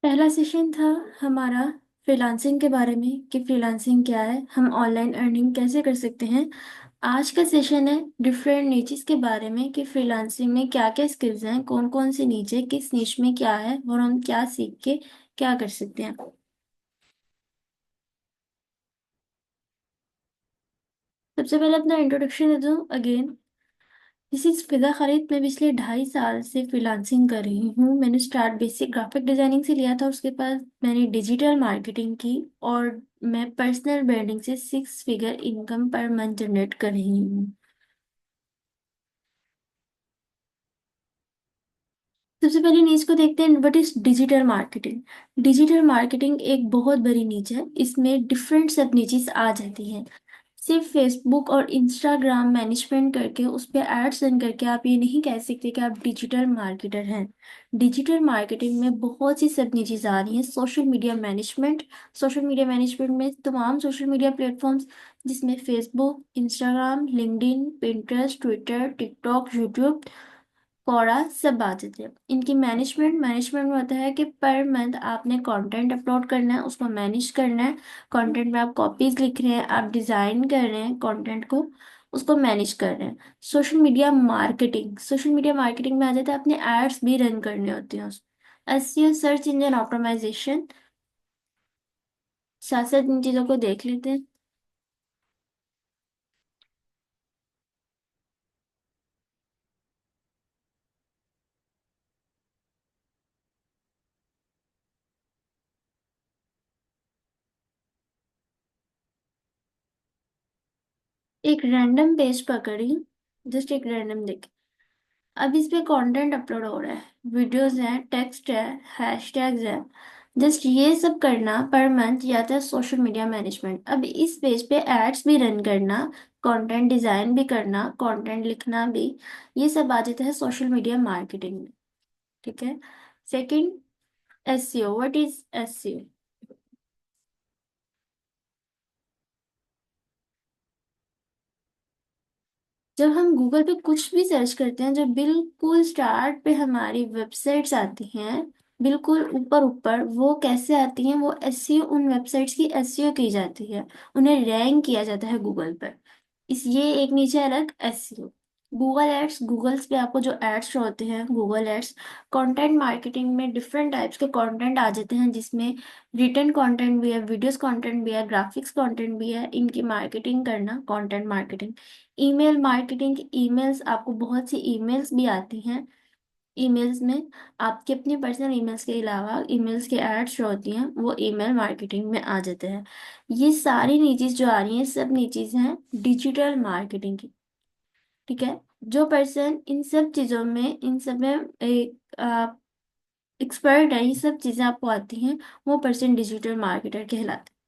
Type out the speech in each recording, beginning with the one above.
पहला सेशन था हमारा फ्रीलांसिंग के बारे में कि फ्रीलांसिंग क्या है, हम ऑनलाइन अर्निंग कैसे कर सकते हैं। आज का सेशन है डिफरेंट नीचेस के बारे में कि फ्रीलांसिंग में क्या क्या स्किल्स हैं, कौन कौन सी नीचे किस नीच में क्या है और हम क्या सीख के क्या कर सकते हैं। सबसे पहले अपना इंट्रोडक्शन दे दूं अगेन। दिस इज फिदा खालिद। मैं पिछले 2.5 साल से फ्रीलांसिंग कर रही हूँ। मैंने स्टार्ट बेसिक ग्राफिक डिजाइनिंग से लिया था, उसके बाद मैंने डिजिटल मार्केटिंग की और मैं पर्सनल ब्रांडिंग से 6 figure income per month generate कर रही हूँ। सबसे पहले नीच को देखते हैं, what is digital marketing. Digital marketing एक बहुत बड़ी नीच है, इसमें डिफरेंट सब नीचेस आ जाती हैं। सिर्फ फेसबुक और इंस्टाग्राम मैनेजमेंट करके उस पर एड्स रन करके आप ये नहीं कह सकते कि आप डिजिटल मार्केटर हैं। डिजिटल मार्केटिंग में बहुत सी सब चीज़ आ रही हैं। Social media management. Social media management में तमाम सोशल मीडिया प्लेटफॉर्म्स, जिसमें Facebook, Instagram, LinkedIn, Pinterest, Twitter, TikTok, YouTube, Quora सब आ जाते हैं। इनकी मैनेजमेंट में होता है कि पर मंथ आपने कंटेंट अपलोड करना है, उसको मैनेज करना है। कंटेंट में आप कॉपीज लिख रहे हैं, आप डिजाइन कर रहे हैं कंटेंट को, उसको मैनेज कर रहे हैं। सोशल मीडिया मार्केटिंग में आ जाता है, अपने एड्स भी रन करने होते हैं। SEO, search engine optimisation. साथ साथ इन चीजों को देख लेते हैं। एक रैंडम पेज पकड़ी, जस्ट एक रैंडम देख। अब इस पे कंटेंट अपलोड हो रहा है, वीडियोस हैं, टेक्स्ट है, हैशटैग्स है। जस्ट ये सब करना पर मंथ या तो सोशल मीडिया मैनेजमेंट। अब इस पेज पे एड्स भी रन करना, कंटेंट डिजाइन भी करना, कंटेंट लिखना भी, ये सब आ जाता है सोशल मीडिया मार्केटिंग में। ठीक है। Second, SEO. What is SEO? जब हम गूगल पे कुछ भी सर्च करते हैं, जब बिल्कुल स्टार्ट पे हमारी वेबसाइट्स आती हैं, बिल्कुल ऊपर ऊपर, वो कैसे आती हैं? वो एसईओ, उन वेबसाइट्स की एसईओ की जाती है, उन्हें रैंक किया जाता है गूगल पर। इस ये एक नीचे अलग एसईओ। गूगल एड्स, गूगल्स पे आपको जो एड्स शो होते हैं, गूगल एड्स। कंटेंट मार्केटिंग में डिफरेंट टाइप्स के कंटेंट आ जाते हैं, जिसमें रिटन कंटेंट भी है, वीडियोस कंटेंट भी है, ग्राफिक्स कंटेंट भी है। इनकी मार्केटिंग करना content marketing. Email marketing, emails, आपको बहुत सी ईमेल्स भी आती हैं। ईमेल्स में आपके अपने पर्सनल ईमेल्स के अलावा ईमेल्स के एड्स जो होती हैं, वो ईमेल मार्केटिंग में आ जाते हैं। ये सारी नीचीज जो आ रही हैं, सब नीचीज हैं डिजिटल मार्केटिंग की। ठीक है। जो पर्सन इन सब चीजों में, इन सब में एक एक्सपर्ट है, ये सब चीजें आपको आती हैं, वो पर्सन डिजिटल मार्केटर कहलाता है।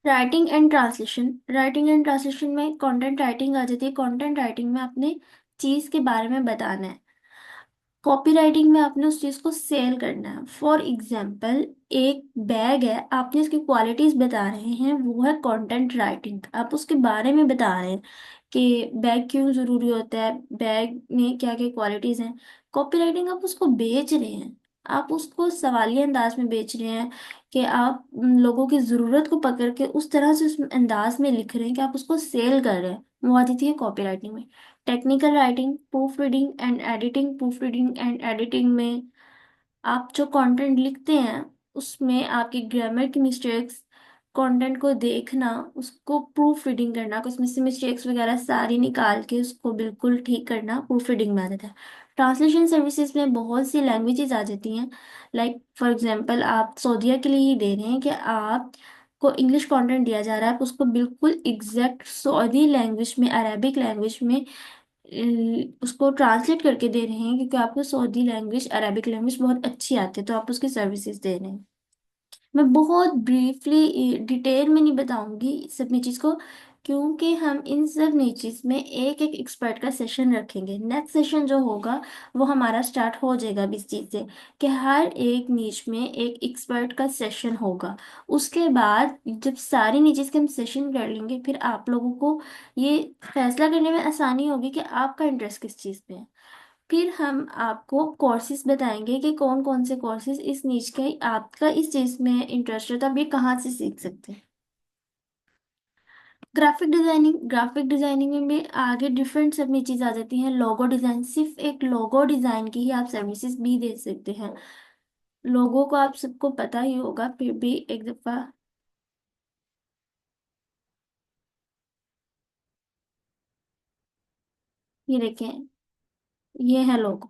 राइटिंग एंड ट्रांसलेशन में कंटेंट राइटिंग आ जाती है। कंटेंट राइटिंग में अपने चीज के बारे में बताना है। कॉपी राइटिंग में आपने उस चीज को सेल करना है। फॉर एग्जाम्पल, एक बैग है, आपने उसकी क्वालिटीज बता रहे हैं, वो है कंटेंट राइटिंग। आप उसके बारे में बता रहे हैं कि बैग क्यों जरूरी होता है, बैग में क्या क्या क्वालिटीज हैं। कॉपी राइटिंग, आप उसको बेच रहे हैं, आप उसको सवालिया अंदाज में बेच रहे हैं कि आप लोगों की जरूरत को पकड़ के उस तरह से, उस अंदाज में लिख रहे हैं कि आप उसको सेल कर रहे हैं। वो आती है कॉपी राइटिंग में। Technical writing, proof reading and editing में आप जो कंटेंट लिखते हैं, उसमें आपकी ग्रामर की मिस्टेक्स, कंटेंट को देखना, उसको प्रूफ रीडिंग करना, उसमें से मिस्टेक्स वगैरह सारी निकाल के उसको बिल्कुल ठीक करना, प्रूफ रीडिंग में आ जाता है। ट्रांसलेशन सर्विसेज में बहुत सी लैंग्वेजेस आ जाती हैं। लाइक फॉर एग्जांपल, आप सऊदीया के लिए ही दे रहे हैं कि आप को इंग्लिश कंटेंट दिया जा रहा है, आप उसको बिल्कुल एग्जैक्ट सऊदी लैंग्वेज में, अरेबिक लैंग्वेज में उसको ट्रांसलेट करके दे रहे हैं, क्योंकि आपको सऊदी लैंग्वेज, अरबिक लैंग्वेज बहुत अच्छी आती है, तो आप उसकी सर्विसेज दे रहे हैं। मैं बहुत ब्रीफली डिटेल में नहीं बताऊंगी सब चीज़ को, क्योंकि हम इन सब नीचेस में एक एक एक्सपर्ट का सेशन रखेंगे। नेक्स्ट सेशन जो होगा वो हमारा स्टार्ट हो जाएगा अब इस चीज़ से कि हर एक नीच में एक एक्सपर्ट का सेशन होगा। उसके बाद जब सारी नीचेस के हम सेशन कर लेंगे, फिर आप लोगों को ये फैसला करने में आसानी होगी कि आपका इंटरेस्ट किस चीज़ पे है। फिर हम आपको कोर्सेज बताएंगे कि कौन कौन से कोर्सेज इस नीच के आपका इस चीज में इंटरेस्ट है तो आप ये कहाँ से सीख सकते हैं। ग्राफिक डिजाइनिंग में भी आगे डिफरेंट सब में चीज आ जाती है। लोगो डिजाइन, सिर्फ एक लोगो डिजाइन की ही आप सर्विसेज भी दे सकते हैं। लोगो को आप सबको पता ही होगा, फिर भी एक दफा ये देखें, ये है logo.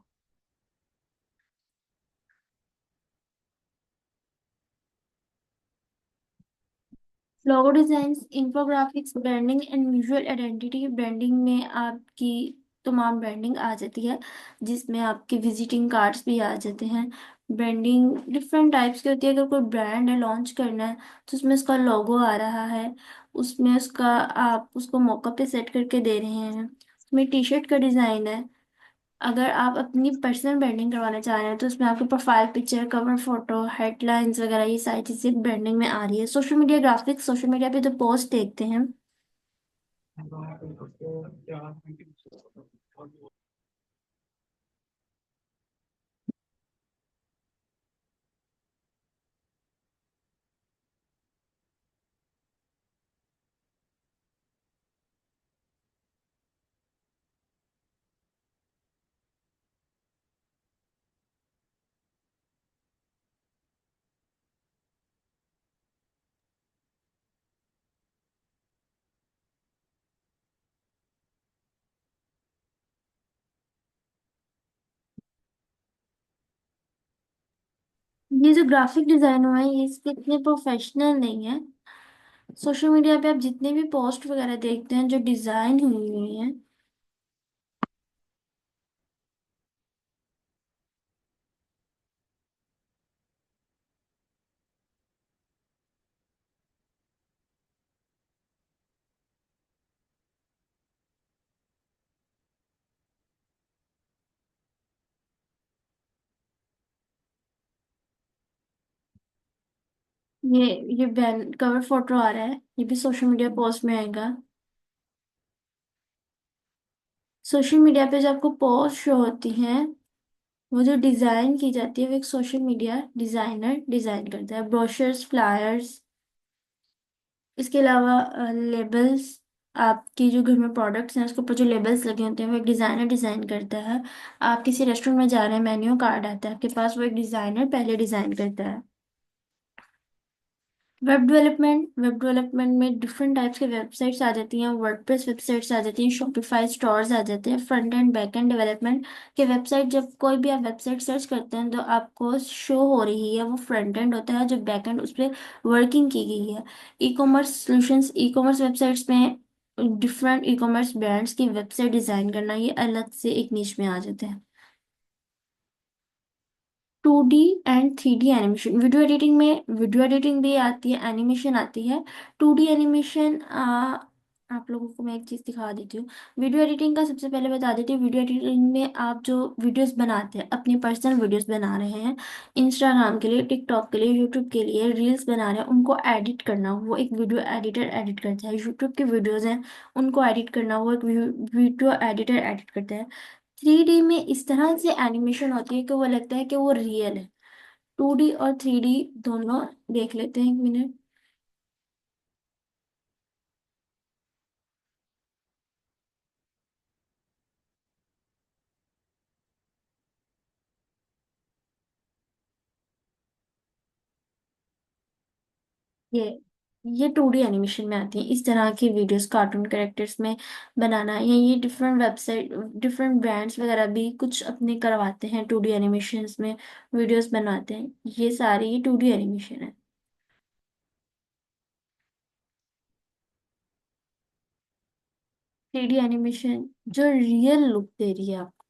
Logo design, infographics, branding and visual identity. Branding में आपकी तमाम ब्रांडिंग आ जाती है, जिसमें आपके विजिटिंग कार्ड्स भी आ जाते हैं। ब्रांडिंग डिफरेंट टाइप्स की होती है। अगर कोई ब्रांड है लॉन्च करना है तो उसमें उसका लोगो आ रहा है, उसमें उसका आप उसको मौका पे सेट करके दे रहे हैं। उसमें टी शर्ट का डिज़ाइन है। अगर आप अपनी पर्सनल ब्रांडिंग करवाना चाह रहे हैं तो उसमें आपकी profile picture, cover photo, headlines वगैरह ये सारी चीजें ब्रांडिंग में आ रही है। Social media graphics, social media पे जो पोस्ट देखते हैं। ये जो ग्राफिक डिजाइन है ये इसके इतने प्रोफेशनल नहीं है। सोशल मीडिया पे आप जितने भी पोस्ट वगैरह देखते हैं जो डिजाइन हुई हुई हैं, ये ये बैन कवर फोटो आ रहा है, ये भी सोशल मीडिया पोस्ट में आएगा। सोशल मीडिया पे जो आपको पोस्ट शो होती हैं, वो जो डिजाइन की जाती है वो एक सोशल मीडिया डिजाइनर डिजाइन करता है। ब्रोशर्स, फ्लायर्स, इसके अलावा लेबल्स, आपकी जो घर में प्रोडक्ट्स हैं उसके ऊपर जो लेबल्स लगे होते हैं वो एक डिजाइनर डिजाइन करता है। आप किसी रेस्टोरेंट में जा रहे हैं, मेन्यू कार्ड आता है आपके पास, वो एक डिजाइनर पहले डिजाइन करता है। वेब डेवलपमेंट में डिफरेंट टाइप्स के वेबसाइट्स आ जाती हैं। वर्डप्रेस वेबसाइट्स आ जाती हैं, शॉपिफाई स्टोर्स आ जाते हैं। Front end back and development के वेबसाइट, जब कोई भी आप वेबसाइट सर्च करते हैं तो आपको शो हो रही है वो फ्रंट एंड होता है, जो बैक एंड उस पर वर्किंग की गई है। E commerce solutions, e commerce websites में डिफरेंट ई कॉमर्स ब्रांड्स की वेबसाइट डिजाइन करना, ये अलग से एक निश में आ जाते हैं। 2D and 3D animation, video editing में वीडियो एडिटिंग भी आती है, एनिमेशन आती है। 2D एनिमेशन, आप लोगों को मैं एक चीज़ दिखा देती हूँ। वीडियो एडिटिंग का सबसे पहले बता देती हूँ। वीडियो एडिटिंग में आप जो वीडियोस बनाते हैं, अपनी पर्सनल वीडियोस बना रहे हैं, इंस्टाग्राम के लिए, टिकटॉक के लिए, यूट्यूब के लिए रील्स बना रहे हैं, उनको एडिट करना वो एक वीडियो एडिटर एडिट करता है। यूट्यूब के वीडियोज़ हैं, उनको एडिट करना वो एक वीडियो एडिटर एडिट करता है। 3D में इस तरह से एनिमेशन होती है कि वो लगता है कि वो रियल है। 2D और 3D दोनों देख लेते हैं, एक मिनट। ये ये 2D एनिमेशन में आती है इस तरह की वीडियोस, कार्टून कैरेक्टर्स में बनाना, या ये डिफरेंट वेबसाइट, डिफरेंट ब्रांड्स वगैरह भी कुछ अपने करवाते हैं 2D एनिमेशंस में, वीडियोस बनाते हैं। ये सारी ये 2D एनिमेशन है। 3D एनिमेशन जो रियल लुक दे रही है आपको।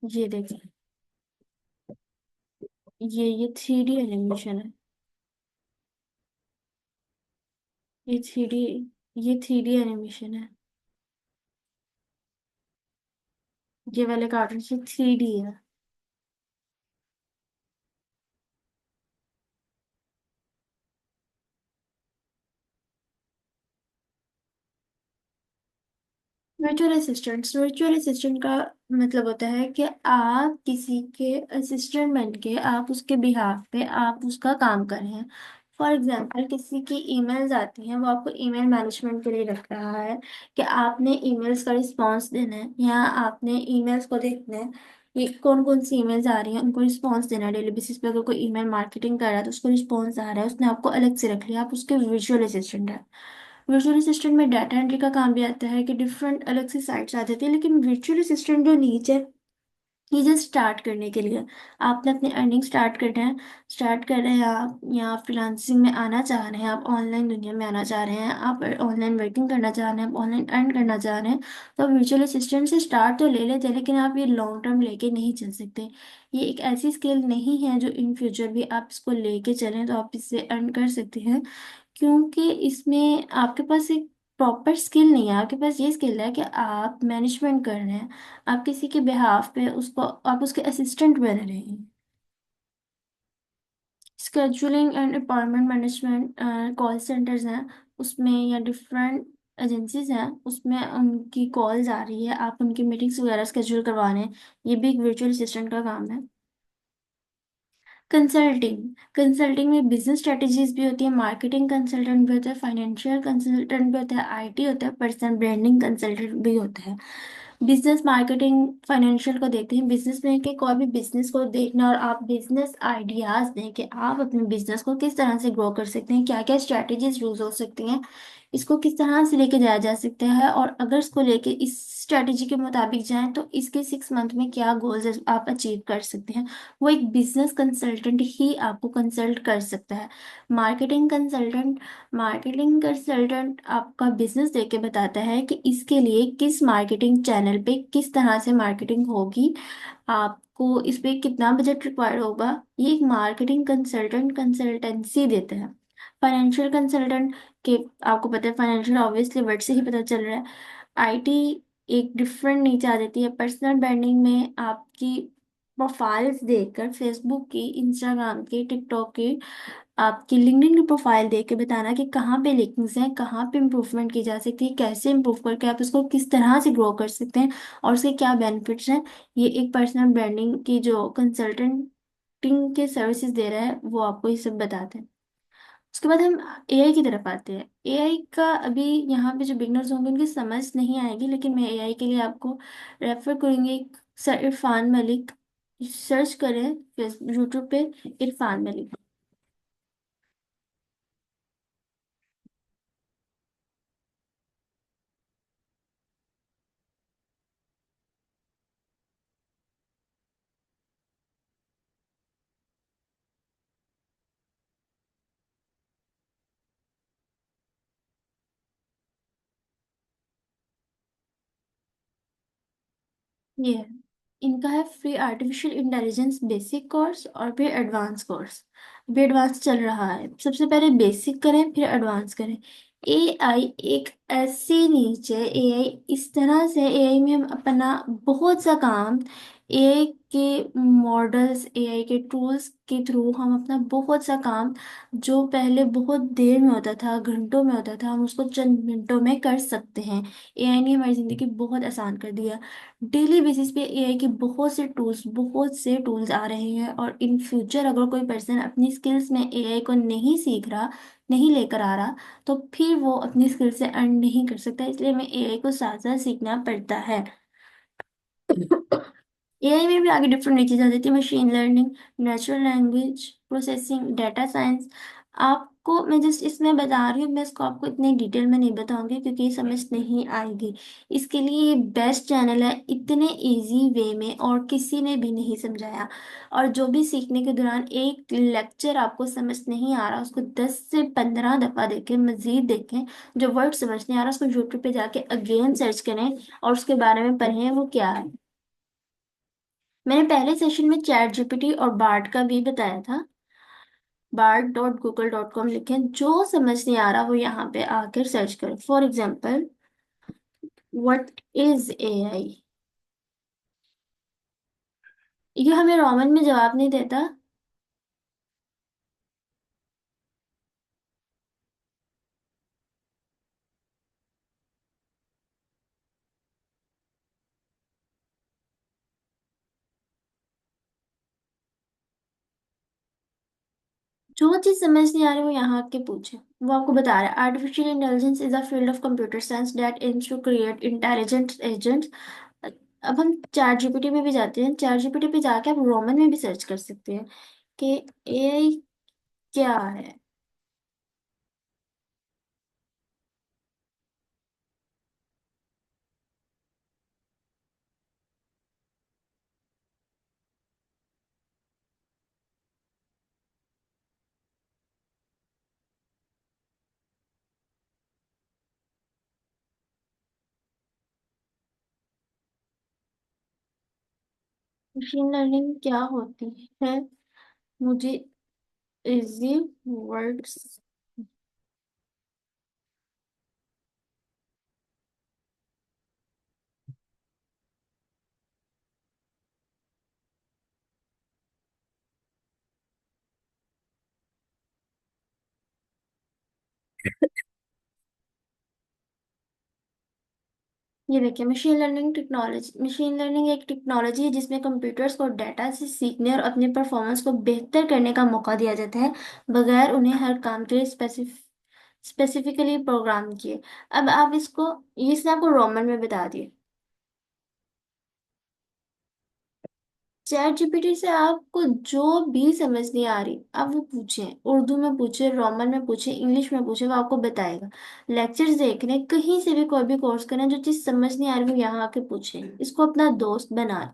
ये देखिए, ये 3D एनिमेशन है। ये थ्री डी ये 3D एनिमेशन है। ये वाले कार्टून से 3D है। वर्चुअल असिस्टेंट का मतलब होता है कि आप किसी के असिस्टेंट बन के आप उसके बिहाफ पे आप उसका काम कर रहे हैं। फॉर एग्जांपल किसी की ईमेल्स आती हैं, वो आपको ईमेल मैनेजमेंट के लिए रख रहा है कि आपने ईमेल्स का रिस्पॉन्स देना है या आपने ईमेल्स को देखना है ये कौन कौन सी ईमेल्स आ रही हैं, उनको रिस्पॉन्स देना है डेली बेसिस पे। अगर कोई ईमेल मार्केटिंग कर रहा है तो उसको रिस्पॉन्स आ रहा है, उसने आपको अलग से रख लिया, आप उसके विजुअल असिस्टेंट है। वर्चुअल असिस्टेंट में डाटा एंट्री का काम भी आता है कि डिफरेंट अलग से साइट्स आ जाती है, लेकिन वर्चुअल असिस्टेंट जो नीचे है ये जस्ट स्टार्ट करने के लिए। आपने अपनी अर्निंग स्टार्ट करना है, स्टार्ट कर रहे हैं आप, या फ्रीलांसिंग में आना चाह रहे हैं, आप ऑनलाइन दुनिया में आना चाह रहे हैं, आप ऑनलाइन वर्किंग करना चाह रहे हैं, आप ऑनलाइन अर्न करना चाह रहे हैं, तो वर्चुअल असिस्टेंट से स्टार्ट तो ले लेते हैं, लेकिन आप ये लॉन्ग टर्म लेके नहीं चल सकते। ये एक ऐसी स्किल नहीं है जो इन फ्यूचर भी आप इसको लेके चलें तो आप इससे अर्न कर सकते हैं, क्योंकि इसमें आपके पास एक प्रॉपर स्किल नहीं है। आपके पास ये स्किल है कि आप मैनेजमेंट कर रहे हैं, आप किसी के बिहाफ पे उसको आप उसके असिस्टेंट बन रहे हैं। Scheduling and appointment management, call centres हैं उसमें, या डिफरेंट एजेंसीज हैं उसमें उनकी कॉल्स आ रही है, आप उनकी मीटिंग्स वगैरह स्केड्यूल करवा रहे हैं, ये भी एक वर्चुअल असिस्टेंट का काम है। कंसल्टिंग, कंसल्टिंग में बिजनेस स्ट्रेटजीज भी होती है, मार्केटिंग कंसल्टेंट भी होता है, फाइनेंशियल कंसल्टेंट भी होता है, आईटी होता है, पर्सनल ब्रांडिंग कंसल्टेंट भी होता है। बिजनेस मार्केटिंग फाइनेंशियल को देखते हैं, बिजनेस में कि कोई भी बिजनेस को देखना और आप बिजनेस आइडियाज दें कि आप अपने बिजनेस को किस तरह से ग्रो कर सकते हैं, क्या क्या स्ट्रैटेजीज यूज हो सकती हैं, इसको किस तरह से लेके जाया जा सकता है, और अगर इसको लेके इस स्ट्रैटेजी के मुताबिक जाएं तो इसके 6 मंथ में क्या गोल्स आप अचीव कर सकते हैं। वो एक बिजनेस कंसल्टेंट ही आपको कंसल्ट कर सकता है। मार्केटिंग कंसल्टेंट, मार्केटिंग कंसल्टेंट आपका बिजनेस देके बताता है कि इसके लिए किस मार्केटिंग चैनल पे किस तरह से मार्केटिंग होगी, आपको इस पे कितना बजट रिक्वायर्ड होगा। ये एक मार्केटिंग कंसल्टेंट कंसल्टेंसी देते हैं। फाइनेंशियल कंसल्टेंट के, आपको पता है फाइनेंशियल ऑब्वियसली वर्ड से ही पता चल रहा है। आईटी एक डिफरेंट नीचे आ जाती है। पर्सनल ब्रांडिंग में आपकी प्रोफाइल्स देखकर, फेसबुक की, इंस्टाग्राम की, टिकटॉक की, आपकी लिंक्डइन की प्रोफाइल देख के बताना कि कहाँ पे लिंक्स हैं, कहाँ पे इम्प्रूवमेंट की जा सकती है, कैसे इम्प्रूव करके आप इसको किस तरह से ग्रो कर सकते हैं और उसके क्या बेनिफिट्स हैं। ये एक पर्सनल ब्रांडिंग की जो कंसल्टेंटिंग के सर्विसेज दे रहा है वो आपको ये सब बताते हैं। उसके बाद हम एआई की तरफ आते हैं। एआई का अभी यहाँ पे जो बिगनर्स होंगे उनकी समझ नहीं आएगी, लेकिन मैं एआई के लिए आपको रेफर करूँगी सर इरफान मलिक। सर्च करें यूट्यूब पे इरफान मलिक। ये है, इनका है free artificial intelligence basic course और फिर एडवांस कोर्स। अभी एडवांस चल रहा है, सबसे पहले बेसिक करें फिर एडवांस करें। एआई एक ऐसी नीचे, एआई इस तरह से, एआई में हम अपना बहुत सा काम, एआई के मॉडल्स, एआई के टूल्स के थ्रू हम अपना बहुत सा काम जो पहले बहुत देर में होता था, घंटों में होता था, हम उसको चंद मिनटों में कर सकते हैं। एआई ने हमारी जिंदगी बहुत आसान कर दिया। डेली बेसिस पे एआई के बहुत से टूल्स आ रहे हैं, और इन फ्यूचर अगर कोई पर्सन अपनी स्किल्स में एआई को नहीं सीख रहा, नहीं लेकर आ रहा, तो फिर वो अपनी स्किल से अर्न नहीं कर सकता, इसलिए हमें एआई को साथ साथ सीखना पड़ता है। एआई में भी आगे डिफरेंट चीज़ आ जाती है, machine learning, natural language processing, data science. आपको मैं जस्ट इसमें बता रही हूँ, मैं इसको आपको इतने डिटेल में नहीं बताऊंगी क्योंकि ये समझ नहीं आएगी। इसके लिए ये बेस्ट चैनल है, इतने इजी वे में और किसी ने भी नहीं समझाया। और जो भी सीखने के दौरान एक लेक्चर आपको समझ नहीं आ रहा, उसको 10 से 15 दफ़ा देखें, मजीद देखें। जो वर्ड समझ नहीं आ रहा उसको यूट्यूब पे जाके अगेन सर्च करें और उसके बारे में पढ़ें वो क्या है। मैंने पहले सेशन में चैट जीपीटी और बार्ड का भी बताया था। bard.google.com लिखें, जो समझ नहीं आ रहा वो यहाँ पे आकर सर्च करें। For example, what is AI, ये हमें रोमन में जवाब नहीं देता। जो चीज समझ नहीं आ रही वो यहाँ के पूछे। वो आपको बता रहा है artificial intelligence is a field of computer science that aims to create intelligent agents. अब हम चैट जीपीटी में भी जाते हैं, चैट जीपीटी पे जाके आप रोमन में भी सर्च कर सकते हैं कि एआई क्या है। मशीन लर्निंग क्या होती है, मुझे इजी वर्ड्स। ये देखिए, मशीन लर्निंग एक टेक्नोलॉजी है जिसमें कंप्यूटर्स को डेटा से सीखने और अपने परफॉर्मेंस को बेहतर करने का मौका दिया जाता है, बगैर उन्हें हर काम के लिए स्पेसिफिकली प्रोग्राम किए। अब आप इसको, ये इसने आपको रोमन में बता दिए। चैट जीपीटी से आपको जो भी समझ नहीं आ रही आप वो पूछें, उर्दू में पूछे, रोमन में पूछे, इंग्लिश में पूछे, वो आपको बताएगा। लेक्चर्स देख रहे हैं, कहीं से भी कोई भी कोर्स करें, जो चीज समझ नहीं आ रही वो यहाँ आके पूछें, इसको अपना दोस्त बना लें।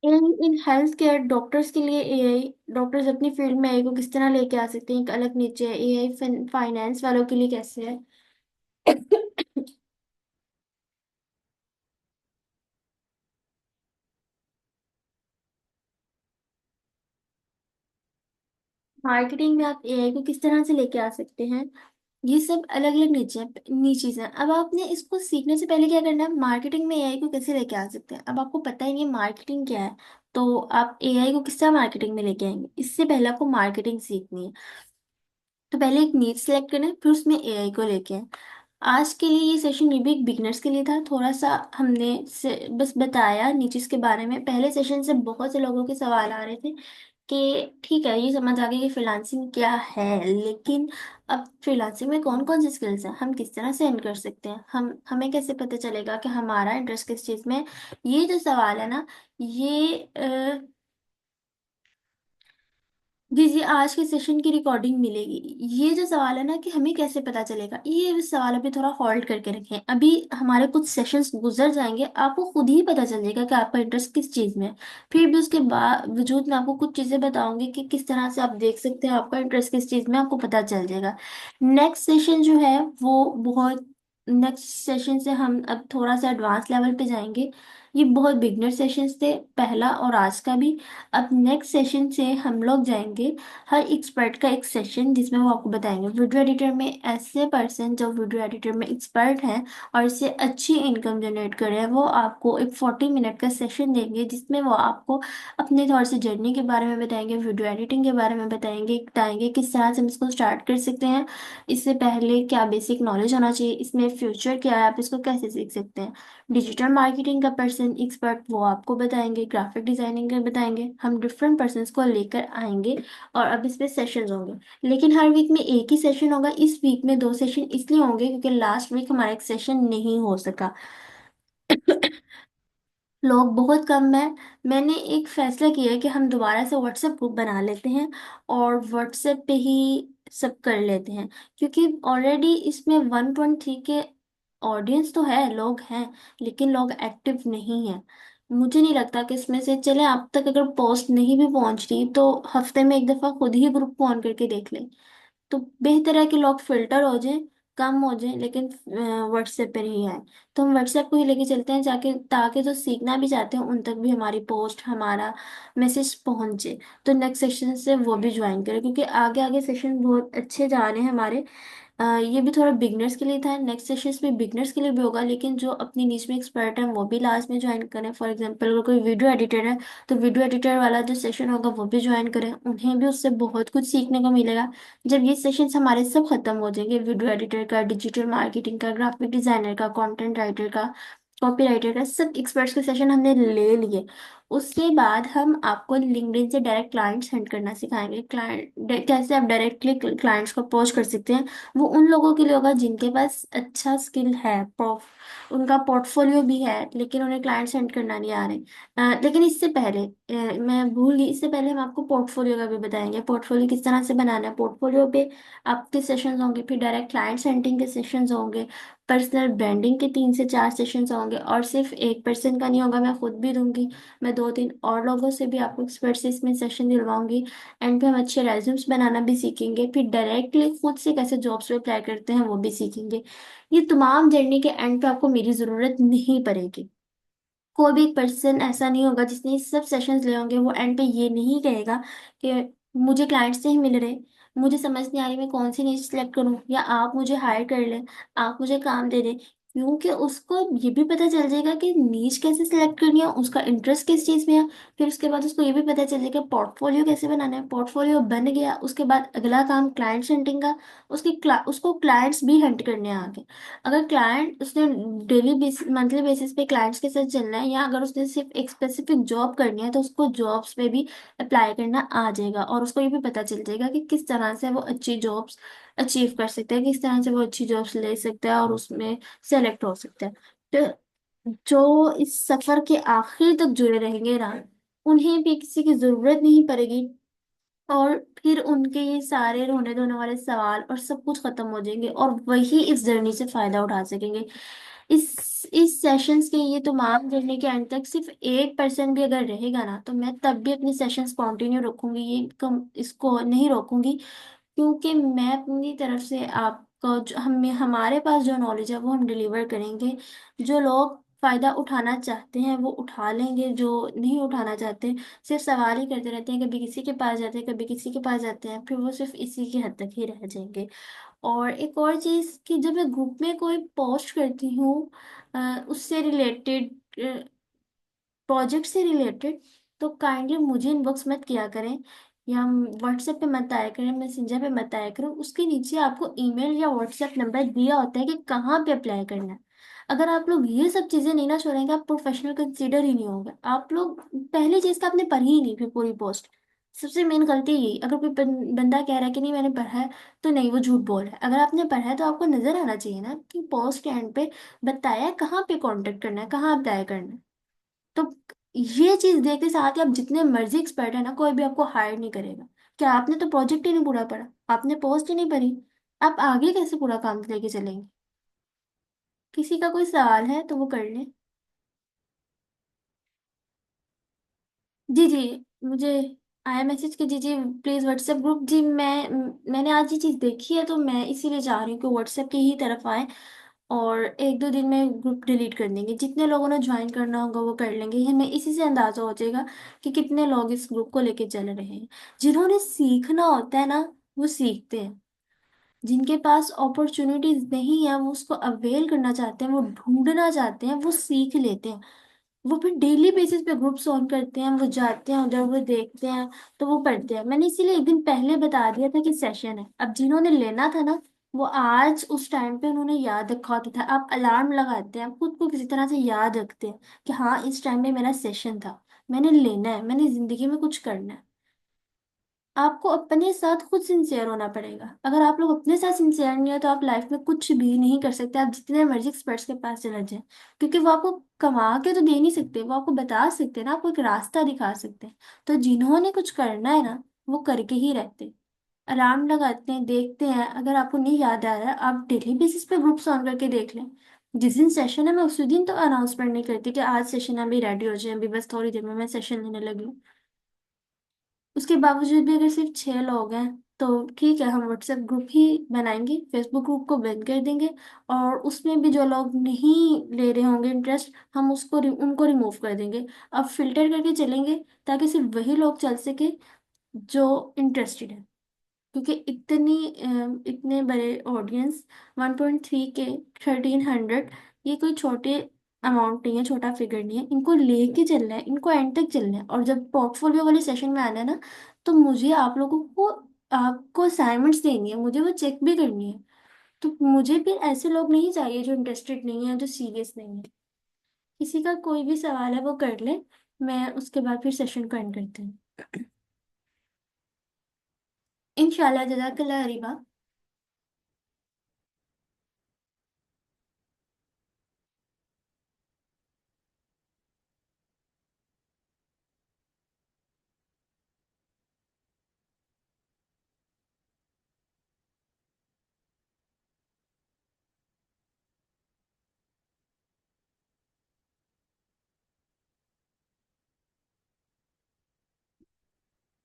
इन हेल्थ केयर डॉक्टर्स के लिए एआई, डॉक्टर्स अपनी फील्ड में एआई को किस तरह लेके आ सकते हैं, एक अलग नीचे है। एआई फाइनेंस वालों के लिए कैसे है। मार्केटिंग में आप एआई को किस तरह से लेके आ सकते हैं, ये सब अलग अलग नीचे हैं। अब आपने इसको सीखने से पहले क्या करना है, मार्केटिंग में एआई को कैसे लेके आ सकते हैं। अब आपको पता ही नहीं मार्केटिंग क्या है, तो आप एआई को किस तरह मार्केटिंग में लेके आएंगे, इससे पहले आपको मार्केटिंग सीखनी है। तो पहले एक नीड सेलेक्ट करें, फिर उसमें एआई को लेके आए। आज के लिए ये सेशन ये भी एक बिगनर्स के लिए था, थोड़ा सा हमने बस बताया नीचे के बारे में। पहले सेशन से बहुत से लोगों के सवाल आ रहे थे कि ठीक है ये समझ आ गया कि फ्रीलांसिंग क्या है, लेकिन अब फ्रीलांसिंग में कौन कौन सी स्किल्स हैं, हम किस तरह से एंड कर सकते हैं, हम हमें कैसे पता चलेगा कि हमारा इंटरेस्ट किस चीज़ में है? ये जो सवाल है ना, ये जी जी, आज के सेशन की रिकॉर्डिंग मिलेगी। ये जो सवाल है ना कि हमें कैसे पता चलेगा, ये सवाल अभी थोड़ा होल्ड करके रखें, अभी हमारे कुछ सेशंस गुजर जाएंगे, आपको खुद ही पता चल जाएगा कि आपका इंटरेस्ट किस चीज़ में है। फिर भी उसके बावजूद मैं आपको कुछ चीज़ें बताऊंगी कि किस तरह से आप देख सकते हैं आपका इंटरेस्ट किस चीज़ में, आपको पता चल जाएगा। नेक्स्ट सेशन जो है वो बहुत, नेक्स्ट सेशन से हम अब थोड़ा सा एडवांस लेवल पे जाएंगे। ये बहुत बिगनर सेशंस थे, पहला और आज का भी। अब नेक्स्ट सेशन से हम लोग जाएंगे हर एक्सपर्ट का एक सेशन, जिसमें वो आपको बताएंगे वीडियो एडिटर में ऐसे पर्सन जो वीडियो एडिटर में एक्सपर्ट हैं और इससे अच्छी इनकम जनरेट कर रहे हैं, वो आपको एक 40 मिनट का सेशन देंगे, जिसमें वो आपको अपने थोड़े से जर्नी के बारे में बताएंगे, वीडियो एडिटिंग के बारे में बताएंगे किस तरह से हम इसको स्टार्ट कर सकते हैं, इससे पहले क्या बेसिक नॉलेज होना चाहिए, इसमें फ्यूचर क्या है, आप इसको कैसे सीख सकते हैं। डिजिटल मार्केटिंग का पर्सन एक्सपर्ट वो आपको बताएंगे, ग्राफिक डिजाइनिंग का बताएंगे, हम डिफरेंट पर्सन्स को लेकर आएंगे। और अब इस पे सेशंस होंगे, लेकिन हर वीक में एक ही सेशन होगा, इस वीक में दो सेशन इसलिए होंगे क्योंकि लास्ट वीक हमारा एक सेशन नहीं हो सका। लोग बहुत कम है। मैंने एक फैसला किया है कि हम दोबारा से व्हाट्सएप ग्रुप बना लेते हैं और व्हाट्सएप पे ही सब कर लेते हैं, क्योंकि ऑलरेडी इसमें 1.3 के ऑडियंस तो है, लोग हैं, लेकिन लोग एक्टिव नहीं है। मुझे नहीं लगता कि इसमें से, चले आप तक अगर पोस्ट नहीं भी पहुंच रही तो हफ्ते में एक दफा खुद ही ग्रुप को ऑन करके देख लें। तो बेहतर है कि लोग फिल्टर हो जाएं, कम हो जाएं, लेकिन व्हाट्सएप पर ही आए। तो हम व्हाट्सएप को ही लेके चलते हैं जाके, ताकि जो सीखना भी चाहते हैं उन तक भी हमारी पोस्ट, हमारा मैसेज पहुंचे। तो नेक्स्ट सेशन से वो भी ज्वाइन करें, क्योंकि आगे आगे सेशन बहुत अच्छे जा रहे हैं हमारे। ये भी थोड़ा बिगनर्स के लिए था, नेक्स्ट सेशन भी बिगनर्स के लिए भी होगा, लेकिन जो अपनी नीच में एक्सपर्ट है वो भी लास्ट में ज्वाइन करें। फॉर एग्जांपल अगर कोई वीडियो एडिटर है तो वीडियो एडिटर वाला जो सेशन होगा वो भी ज्वाइन करें, उन्हें भी उससे बहुत कुछ सीखने को मिलेगा। जब ये सेशंस हमारे सब खत्म हो जाएंगे, वीडियो एडिटर का, डिजिटल मार्केटिंग का, ग्राफिक डिजाइनर का, कंटेंट राइटर का, कॉपीराइटर का सब एक्सपर्ट्स के सेशन हमने ले लिए। उसके बाद हम आपको लिंक्डइन से डायरेक्ट क्लाइंट्स सेंड करना सिखाएंगे। क्लाइंट कैसे आप डायरेक्टली क्लाइंट्स को अप्रोच कर सकते हैं। वो उन लोगों के लिए होगा जिनके पास अच्छा स्किल है, उनका पोर्टफोलियो भी है, लेकिन उन्हें क्लाइंट सेंड करना नहीं आ रहे। लेकिन इससे पहले मैं भूल गई, इससे पहले हम आपको पोर्टफोलियो का भी बताएंगे, पोर्टफोलियो किस तरह से बनाना है। पोर्टफोलियो पे आपके सेशंस होंगे, फिर डायरेक्ट क्लाइंट सेंडिंग के सेशंस होंगे, पर्सनल ब्रांडिंग के 3 से 4 सेशंस होंगे, और सिर्फ एक पर्सन का नहीं होगा, मैं खुद भी दूंगी। मैं 2-3 और लोगों से भी आपको एक्सपर्ट से इसमें सेशन दिलवाऊंगी। एंड पे हम अच्छे रेज्यूम्स बनाना भी सीखेंगे, फिर डायरेक्टली खुद से कैसे जॉब्स पे अप्लाई करते हैं वो भी सीखेंगे। ये तमाम जर्नी के एंड पे आपको मेरी ज़रूरत नहीं पड़ेगी। कोई भी पर्सन ऐसा नहीं होगा जिसने ये सब सेशंस ले होंगे वो एंड पे ये नहीं कहेगा कि मुझे क्लाइंट से ही मिल रहे, मुझे समझ नहीं आ रही मैं कौन सी नीच सिलेक्ट करूं, या आप मुझे हायर कर लें, आप मुझे काम दे दें। क्योंकि उसको ये भी पता चल जाएगा कि नीच कैसे सिलेक्ट करनी है, उसका इंटरेस्ट किस चीज़ में है। फिर उसके बाद उसको ये भी पता चल जाएगा पोर्टफोलियो कैसे बनाना है। पोर्टफोलियो बन गया, उसके बाद अगला काम क्लाइंट हंटिंग का। उसको क्लाइंट्स भी हंट करने हैं आगे। अगर क्लाइंट उसने डेली बेसिस मंथली बेसिस पे क्लाइंट्स के साथ चलना है, या अगर उसने सिर्फ एक स्पेसिफिक जॉब करनी है, तो उसको जॉब्स पे भी अप्लाई करना आ जाएगा, और उसको ये भी पता चल जाएगा कि किस तरह से वो अच्छी जॉब्स अचीव कर सकते हैं, किस तरह से वो अच्छी जॉब्स ले सकते हैं और उसमें सेलेक्ट हो सकते हैं। तो जो इस सफर के आखिर तक जुड़े रहेंगे ना, उन्हें भी किसी की जरूरत नहीं पड़ेगी, और फिर उनके ये सारे रोने धोने वाले सवाल और सब कुछ खत्म हो जाएंगे, और वही इस जर्नी से फायदा उठा सकेंगे। इस सेशंस के ये तमाम जर्नी के एंड तक सिर्फ 1% भी अगर रहेगा ना, तो मैं तब भी अपनी सेशंस कंटिन्यू रखूंगी, ये कम इसको नहीं रोकूंगी। क्योंकि मैं अपनी तरफ से आपको हमारे पास जो नॉलेज है वो हम डिलीवर करेंगे। जो लोग फायदा उठाना चाहते हैं वो उठा लेंगे, जो नहीं उठाना चाहते सिर्फ सवाल ही करते रहते हैं, कभी किसी के पास जाते हैं कभी किसी के पास जाते हैं, फिर वो सिर्फ इसी की हद तक ही रह जाएंगे। और एक और चीज़ कि जब मैं ग्रुप में कोई पोस्ट करती हूँ उससे रिलेटेड, प्रोजेक्ट से रिलेटेड, तो काइंडली मुझे इनबॉक्स मत किया करें, या व्हाट्सएप पे मत आया करें, मैसेंजर पे मत आया करें। उसके नीचे आपको ईमेल या व्हाट्सएप नंबर दिया होता है कि कहाँ पे अप्लाई करना है। अगर आप लोग ये सब चीज़ें नहीं ना छोड़ेंगे, आप प्रोफेशनल कंसीडर ही नहीं होगा। आप लोग पहली चीज़ तो आपने पढ़ी ही नहीं फिर पूरी पोस्ट। सबसे मेन गलती यही, अगर कोई बंदा कह रहा है कि नहीं मैंने पढ़ा है, तो नहीं, वो झूठ बोल रहा है। अगर आपने पढ़ा है तो आपको नजर आना चाहिए ना कि पोस्ट के एंड पे बताया है कहाँ पे कांटेक्ट करना है, कहाँ अप्लाई करना है। तो ये चीज देखते साथ ही आप जितने मर्जी एक्सपर्ट है ना, कोई भी आपको हायर नहीं करेगा। क्या आपने तो प्रोजेक्ट ही नहीं पूरा पढ़ा, आपने पोस्ट ही नहीं भरी, आप आगे कैसे पूरा काम लेके चलेंगे। किसी का कोई सवाल है तो वो कर ले। जी जी, मुझे आया मैसेज की, जी जी प्लीज व्हाट्सएप ग्रुप जी। मैंने आज ये चीज़ देखी है, तो मैं इसीलिए चाह रही हूँ कि व्हाट्सएप की ही तरफ आए, और 1-2 दिन में ग्रुप डिलीट कर देंगे। जितने लोगों ने ज्वाइन करना होगा वो कर लेंगे, हमें इसी से अंदाजा हो जाएगा कि कितने लोग इस ग्रुप को लेके चल रहे हैं। जिन्होंने सीखना होता है ना, वो सीखते हैं। जिनके पास अपॉर्चुनिटीज नहीं है, वो उसको अवेल करना चाहते हैं, वो ढूंढना चाहते हैं, वो सीख लेते हैं। वो फिर डेली बेसिस पे ग्रुप्स ऑन करते हैं, वो जाते हैं उधर, वो देखते हैं, तो वो पढ़ते हैं। मैंने इसीलिए एक दिन पहले बता दिया था कि सेशन है। अब जिन्होंने लेना था ना, वो आज उस टाइम पे उन्होंने याद रखा होता था। आप अलार्म लगाते हैं, खुद को किसी तरह से याद रखते हैं कि हाँ इस टाइम पे मेरा सेशन था, मैंने लेना है, मैंने जिंदगी में कुछ करना है। आपको अपने साथ खुद सिंसियर होना पड़ेगा। अगर आप लोग अपने साथ सिंसियर नहीं है, तो आप लाइफ में कुछ भी नहीं कर सकते, आप जितने मर्जी एक्सपर्ट्स के पास चले जाएं। क्योंकि वो आपको कमा के तो दे नहीं सकते, वो आपको बता सकते हैं ना, आपको एक रास्ता दिखा सकते हैं। तो जिन्होंने कुछ करना है ना, वो करके ही रहते हैं। अलार्म लगाते हैं, देखते हैं, अगर आपको नहीं याद आ रहा है आप डेली बेसिस पे ग्रुप्स ऑन करके देख लें। जिस दिन सेशन है मैं उसी दिन तो अनाउंसमेंट नहीं करती कि आज सेशन है, अभी रेडी हो जाए, अभी बस थोड़ी देर में मैं सेशन लेने लगी हूँ। उसके बावजूद भी अगर सिर्फ 6 लोग हैं, तो ठीक है, हम व्हाट्सएप ग्रुप ही बनाएंगे, फेसबुक ग्रुप को बंद कर देंगे, और उसमें भी जो लोग नहीं ले रहे होंगे इंटरेस्ट, हम उनको रिमूव कर देंगे। अब फिल्टर करके चलेंगे, ताकि सिर्फ वही लोग चल सके जो इंटरेस्टेड है। क्योंकि इतने बड़े ऑडियंस, 1.3 के, 1300, ये कोई छोटे अमाउंट नहीं है, छोटा फिगर नहीं है। इनको लेके चलना है, इनको एंड तक चलना है, और जब पोर्टफोलियो वाले सेशन में आना है ना, तो मुझे आप लोगों को आपको असाइनमेंट्स देनी है, मुझे वो चेक भी करनी है। तो मुझे फिर ऐसे लोग नहीं चाहिए जो इंटरेस्टेड नहीं है, जो सीरियस नहीं है। किसी का कोई भी सवाल है वो कर ले, मैं उसके बाद फिर सेशन को एंड करते हैं। इंशाल्लाह, जज़ाकल्लाह हरीबा।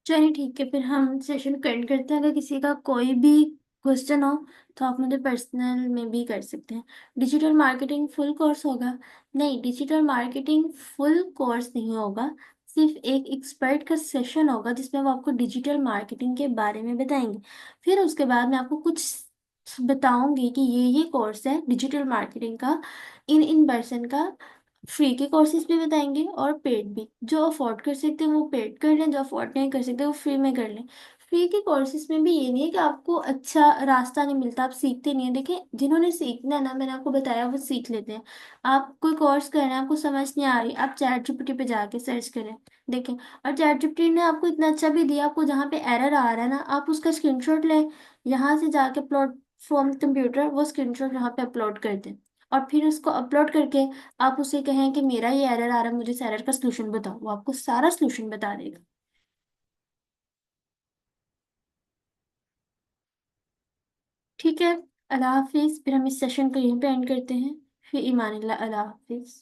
चलिए ठीक है, फिर हम सेशन को एंड करते हैं। अगर किसी का कोई भी क्वेश्चन हो तो आप मुझे पर्सनल में भी कर सकते हैं। डिजिटल मार्केटिंग फुल कोर्स होगा? नहीं, डिजिटल मार्केटिंग फुल कोर्स नहीं होगा। सिर्फ एक एक्सपर्ट का सेशन होगा जिसमें वो आपको डिजिटल मार्केटिंग के बारे में बताएंगे। फिर उसके बाद मैं आपको कुछ बताऊंगी कि ये कोर्स है डिजिटल मार्केटिंग का, इन इन पर्सन का। फ्री के कोर्सेज भी बताएंगे और पेड भी। जो अफोर्ड कर सकते हैं वो पेड कर लें, जो अफोर्ड नहीं कर सकते वो फ्री में कर लें। फ्री के कोर्सेज में भी ये नहीं है कि आपको अच्छा रास्ता नहीं मिलता, आप सीखते नहीं है। देखें, जिन्होंने सीखना है ना, मैंने आपको बताया, वो सीख लेते हैं। आप कोई कोर्स कर रहे हैं, आपको समझ नहीं आ रही, आप चैट जीपीटी पे जाके सर्च करें, देखें। और चैट जीपीटी ने आपको इतना अच्छा भी दिया, आपको जहाँ पे एरर आ रहा है ना, आप उसका स्क्रीनशॉट लें, यहाँ से जाके अपलोड फ्रॉम कंप्यूटर वो स्क्रीनशॉट यहाँ पे अपलोड कर दें। और फिर उसको अपलोड करके आप उसे कहें कि मेरा ये एरर आ रहा है, मुझे इस एरर का सलूशन बताओ, वो आपको सारा सलूशन बता देगा। ठीक है। अल्लाह हाफिज। फिर हम इस सेशन को यहीं पे एंड करते हैं। फिर ईमान अल्लाह। अल्लाह हाफिज।